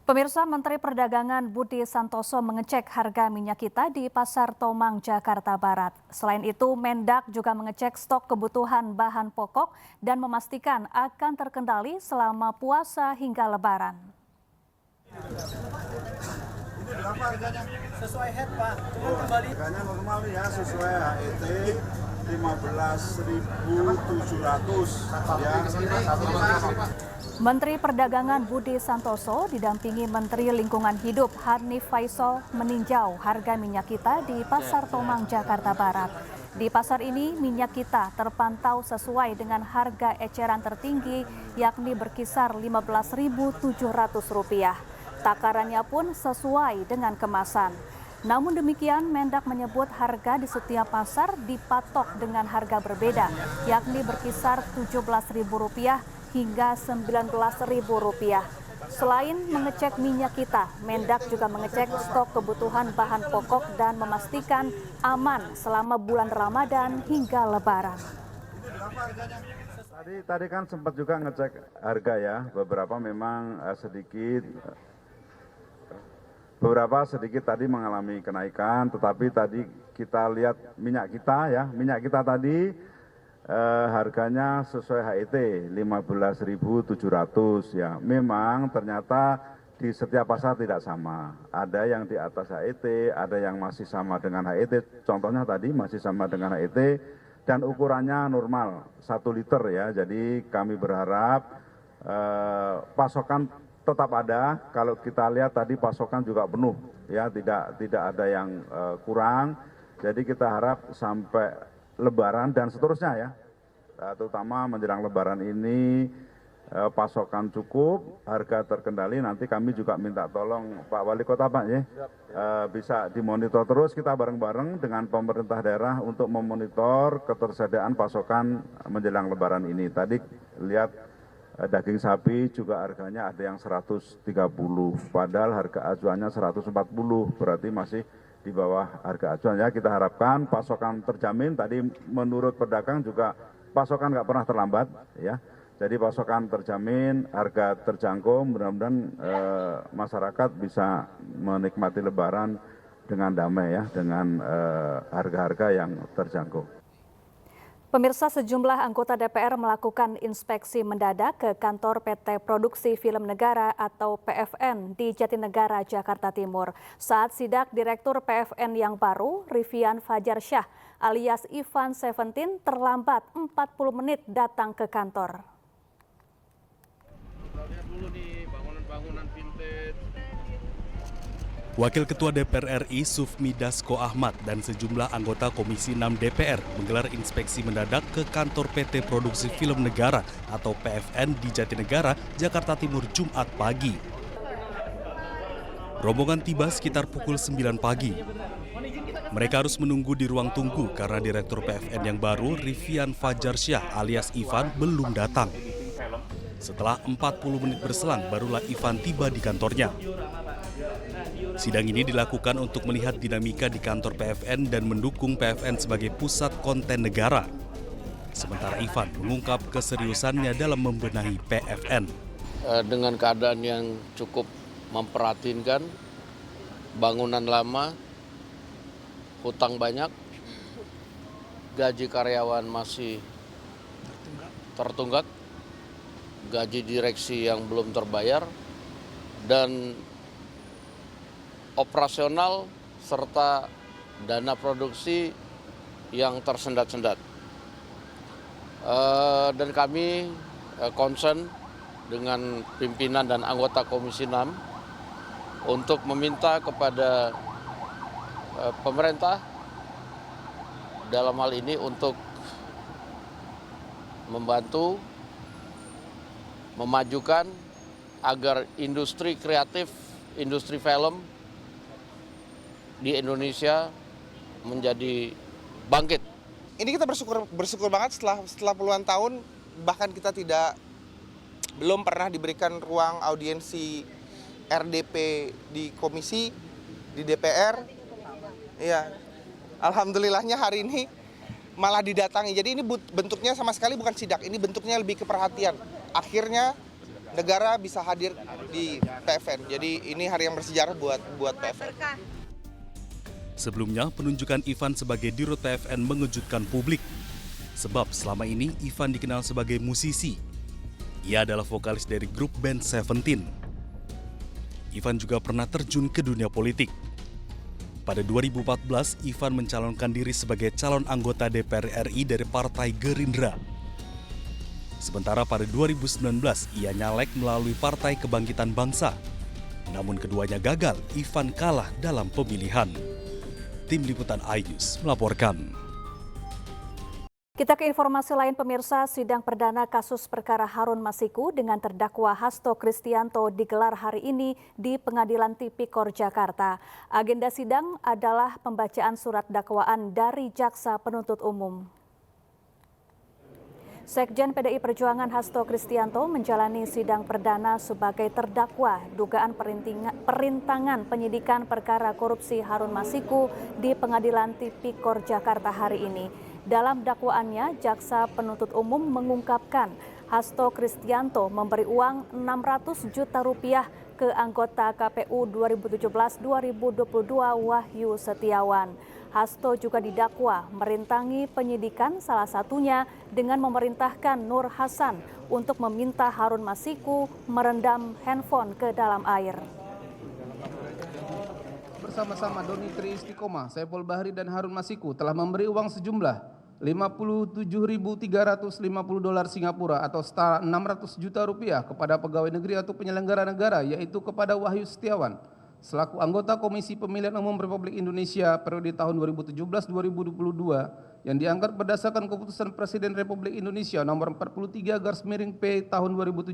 Pemirsa, Menteri Perdagangan Budi Santoso mengecek harga minyak kita di Pasar Tomang, Jakarta Barat. Selain itu, Mendak juga mengecek stok kebutuhan bahan pokok dan memastikan akan terkendali selama puasa hingga Lebaran. Berapa harganya? Sesuai head, Pak. Cuma kembali. Harganya normal ya, sesuai HET 15.700 ya. Menteri Perdagangan Budi Santoso didampingi Menteri Lingkungan Hidup Hanif Faisal meninjau harga minyak kita di Pasar Tomang, Jakarta Barat. Di pasar ini, minyak kita terpantau sesuai dengan harga eceran tertinggi, yakni berkisar Rp15.700. Takarannya pun sesuai dengan kemasan. Namun demikian, Mendak menyebut harga di setiap pasar dipatok dengan harga berbeda, yakni berkisar Rp17.000 hingga Rp19.000. Selain mengecek minyak kita, Mendak juga mengecek stok kebutuhan bahan pokok dan memastikan aman selama bulan Ramadan hingga Lebaran. Tadi kan sempat juga ngecek harga ya, beberapa memang sedikit tadi mengalami kenaikan, tetapi tadi kita lihat minyak kita tadi harganya sesuai HET 15.700 ya. Memang ternyata di setiap pasar tidak sama. Ada yang di atas HET, ada yang masih sama dengan HET. Contohnya tadi masih sama dengan HET dan ukurannya normal 1 liter ya. Jadi kami berharap pasokan tetap ada. Kalau kita lihat tadi pasokan juga penuh ya, tidak ada yang kurang. Jadi kita harap sampai Lebaran dan seterusnya ya, terutama menjelang Lebaran ini pasokan cukup, harga terkendali. Nanti kami juga minta tolong Pak Wali Kota Pak ya, bisa dimonitor terus kita bareng-bareng dengan pemerintah daerah untuk memonitor ketersediaan pasokan menjelang Lebaran ini. Tadi lihat daging sapi juga harganya ada yang 130, padahal harga acuannya 140, berarti masih di bawah harga acuan ya. Kita harapkan pasokan terjamin. Tadi menurut pedagang juga pasokan nggak pernah terlambat ya. Jadi pasokan terjamin, harga terjangkau. Mudah-mudahan masyarakat bisa menikmati Lebaran dengan damai ya, dengan harga-harga yang terjangkau. Pemirsa, sejumlah anggota DPR melakukan inspeksi mendadak ke kantor PT Produksi Film Negara atau PFN di Jatinegara, Jakarta Timur. Saat sidak Direktur PFN yang baru, Rivian Fajar Syah alias Ivan Seventeen terlambat 40 menit datang ke kantor. Wakil Ketua DPR RI Sufmi Dasko Ahmad dan sejumlah anggota Komisi 6 DPR menggelar inspeksi mendadak ke kantor PT Produksi Film Negara atau PFN di Jatinegara, Jakarta Timur, Jumat pagi. Rombongan tiba sekitar pukul 9 pagi. Mereka harus menunggu di ruang tunggu karena Direktur PFN yang baru, Rivian Fajar Syah alias Ivan, belum datang. Setelah 40 menit berselang, barulah Ivan tiba di kantornya. Sidang ini dilakukan untuk melihat dinamika di kantor PFN dan mendukung PFN sebagai pusat konten negara. Sementara Ivan mengungkap keseriusannya dalam membenahi PFN. Dengan keadaan yang cukup memprihatinkan, bangunan lama, hutang banyak, gaji karyawan masih tertunggak, gaji direksi yang belum terbayar, dan operasional serta dana produksi yang tersendat-sendat. Dan kami concern dengan pimpinan dan anggota Komisi 6 untuk meminta kepada pemerintah dalam hal ini untuk membantu memajukan agar industri kreatif, industri film di Indonesia menjadi bangkit. Ini kita bersyukur banget setelah puluhan tahun, bahkan kita belum pernah diberikan ruang audiensi RDP di komisi, di DPR. Ya, alhamdulillahnya hari ini malah didatangi. Jadi ini bentuknya sama sekali bukan sidak, ini bentuknya lebih ke perhatian. Akhirnya negara bisa hadir di PFN. Jadi ini hari yang bersejarah buat PFN. Sebelumnya, penunjukan Ivan sebagai Dirut PFN mengejutkan publik. Sebab selama ini Ivan dikenal sebagai musisi. Ia adalah vokalis dari grup band Seventeen. Ivan juga pernah terjun ke dunia politik. Pada 2014, Ivan mencalonkan diri sebagai calon anggota DPR RI dari Partai Gerindra. Sementara pada 2019, ia nyalek melalui Partai Kebangkitan Bangsa. Namun keduanya gagal, Ivan kalah dalam pemilihan. Tim Liputan iNews melaporkan. Kita ke informasi lain pemirsa, sidang perdana kasus perkara Harun Masiku dengan terdakwa Hasto Kristianto digelar hari ini di Pengadilan Tipikor Jakarta. Agenda sidang adalah pembacaan surat dakwaan dari Jaksa Penuntut Umum. Sekjen PDI Perjuangan Hasto Kristianto menjalani sidang perdana sebagai terdakwa dugaan perintangan penyidikan perkara korupsi Harun Masiku di Pengadilan Tipikor Jakarta hari ini. Dalam dakwaannya, Jaksa Penuntut Umum mengungkapkan Hasto Kristianto memberi uang 600 juta rupiah ke anggota KPU 2017-2022 Wahyu Setiawan. Hasto juga didakwa merintangi penyidikan, salah satunya dengan memerintahkan Nur Hasan untuk meminta Harun Masiku merendam handphone ke dalam air. Bersama-sama Doni Tri Istiqomah, Saiful Bahri dan Harun Masiku telah memberi uang sejumlah $57.350 Singapura atau setara 600 juta rupiah kepada pegawai negeri atau penyelenggara negara, yaitu kepada Wahyu Setiawan selaku anggota Komisi Pemilihan Umum Republik Indonesia periode tahun 2017-2022 yang diangkat berdasarkan keputusan Presiden Republik Indonesia nomor 43/P tahun 2017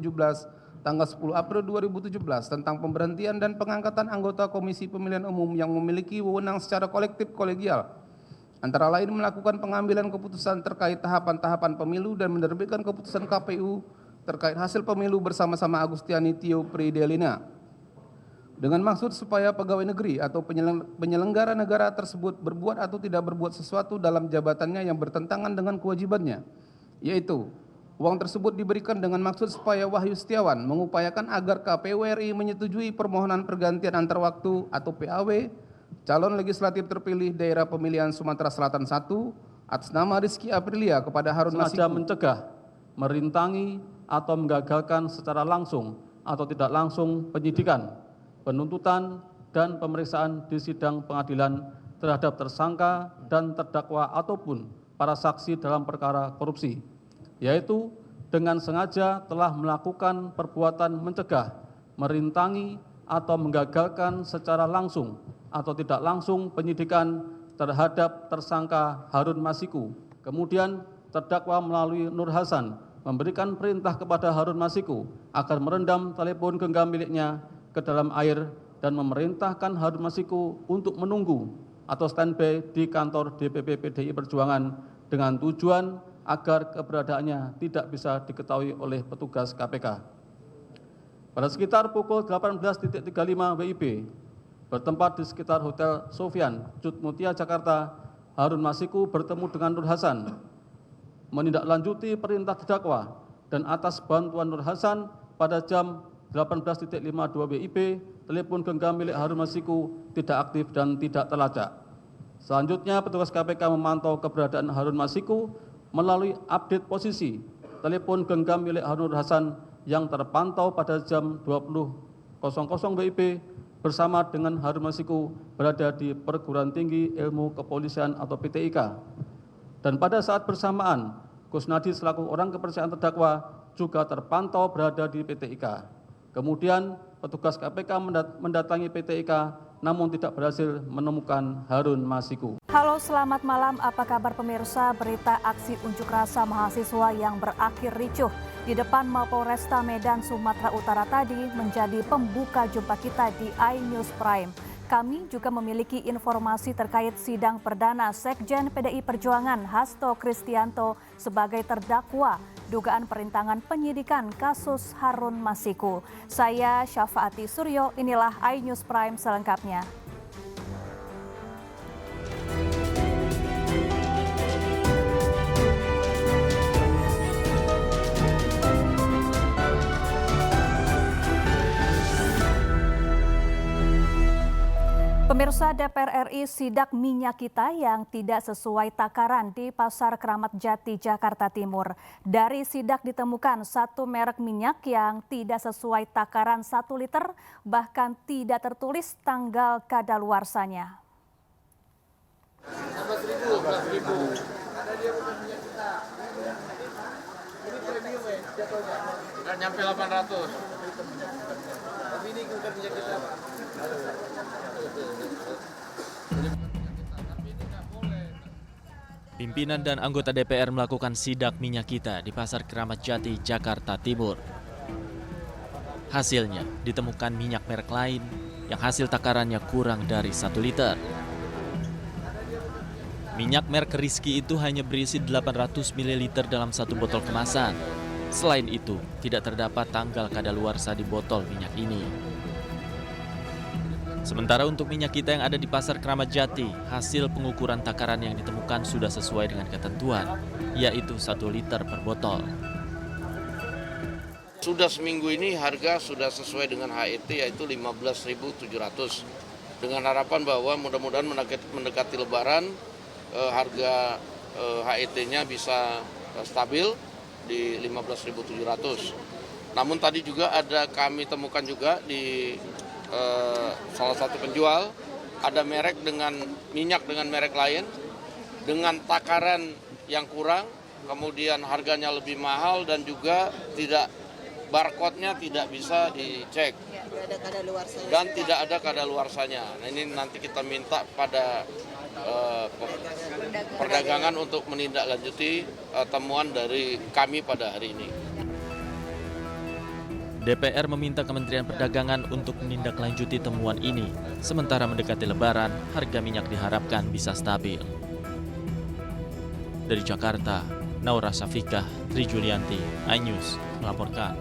tanggal 10 April 2017 tentang pemberhentian dan pengangkatan anggota Komisi Pemilihan Umum yang memiliki wewenang secara kolektif kolegial, antara lain melakukan pengambilan keputusan terkait tahapan-tahapan pemilu dan menerbitkan keputusan KPU terkait hasil pemilu bersama-sama Agustiani Tio Pridelina. Dengan maksud supaya pegawai negeri atau penyelenggara negara tersebut berbuat atau tidak berbuat sesuatu dalam jabatannya yang bertentangan dengan kewajibannya, yaitu uang tersebut diberikan dengan maksud supaya Wahyu Setiawan mengupayakan agar KPU RI menyetujui permohonan pergantian antar waktu atau PAW calon legislatif terpilih daerah pemilihan Sumatera Selatan 1 atas nama Rizky Aprilia kepada Harun Masiku. Sengaja mencegah, merintangi atau menggagalkan secara langsung atau tidak langsung penyidikan, penuntutan, dan pemeriksaan di sidang pengadilan terhadap tersangka dan terdakwa ataupun para saksi dalam perkara korupsi, yaitu dengan sengaja telah melakukan perbuatan mencegah, merintangi, atau menggagalkan secara langsung atau tidak langsung penyidikan terhadap tersangka Harun Masiku. Kemudian terdakwa melalui Nur Hasan memberikan perintah kepada Harun Masiku agar merendam telepon genggam miliknya ke dalam air dan memerintahkan Harun Masiku untuk menunggu atau standby di kantor DPP PDI Perjuangan dengan tujuan agar keberadaannya tidak bisa diketahui oleh petugas KPK. Pada sekitar pukul 18.35 WIB, bertempat di sekitar Hotel Sofyan, Cut Mutia, Jakarta, Harun Masiku bertemu dengan Nur Hasan, menindaklanjuti perintah terdakwa, dan atas bantuan Nur Hasan pada jam 18.52 WIB, telepon genggam milik Harun Masiku tidak aktif dan tidak terlacak. Selanjutnya, petugas KPK memantau keberadaan Harun Masiku melalui update posisi telepon genggam milik Harun Hasan yang terpantau pada jam 20.00 WIB bersama dengan Harun Masiku berada di Perguruan Tinggi Ilmu Kepolisian atau PTIK. Dan pada saat bersamaan, Kusnadi selaku orang kepercayaan terdakwa juga terpantau berada di PTIK. Kemudian petugas KPK mendatangi PTIK namun tidak berhasil menemukan Harun Masiku. Halo, selamat malam. Apa kabar pemirsa? Berita aksi unjuk rasa mahasiswa yang berakhir ricuh di depan Mapolresta Medan, Sumatera Utara tadi menjadi pembuka jumpa kita di iNews Prime. Kami juga memiliki informasi terkait sidang perdana Sekjen PDI Perjuangan Hasto Kristianto sebagai terdakwa dugaan perintangan penyidikan kasus Harun Masiku. Saya Syafaati Suryo, inilah iNews Prime selengkapnya. Pemirsa, DPR RI sidak minyak kita yang tidak sesuai takaran di Pasar Keramat Jati, Jakarta Timur. Dari sidak ditemukan satu merek minyak yang tidak sesuai takaran 1 liter, bahkan tidak tertulis tanggal kadaluarsanya. Nggak nyampe 800. Tapi ini bukan minyak kita, Pak. Pimpinan dan anggota DPR melakukan sidak minyak kita di Pasar Keramat Jati, Jakarta Timur. Hasilnya ditemukan minyak merek lain yang hasil takarannya kurang dari 1 liter. Minyak merek Rizky itu hanya berisi 800 ml dalam satu botol kemasan. Selain itu, tidak terdapat tanggal kadaluarsa di botol minyak ini. Sementara untuk minyak kita yang ada di Pasar Keramat Jati, hasil pengukuran takaran yang ditemukan sudah sesuai dengan ketentuan, yaitu 1 liter per botol. Sudah seminggu ini harga sudah sesuai dengan HET yaitu 15.700. Dengan harapan bahwa mudah-mudahan mendekati Lebaran harga HET-nya bisa stabil di 15.700. Namun tadi juga kami temukan juga di salah satu penjual ada merek dengan minyak dengan merek lain dengan takaran yang kurang, kemudian harganya lebih mahal dan juga tidak barcode-nya tidak bisa dicek dan tidak ada kadaluarsanya. Nah, ini nanti kita minta pada perdagangan untuk menindaklanjuti temuan dari kami pada hari ini. DPR meminta Kementerian Perdagangan untuk menindaklanjuti temuan ini. Sementara mendekati Lebaran, harga minyak diharapkan bisa stabil. Dari Jakarta, Naura Safikah, Tri Julianti, iNews melaporkan.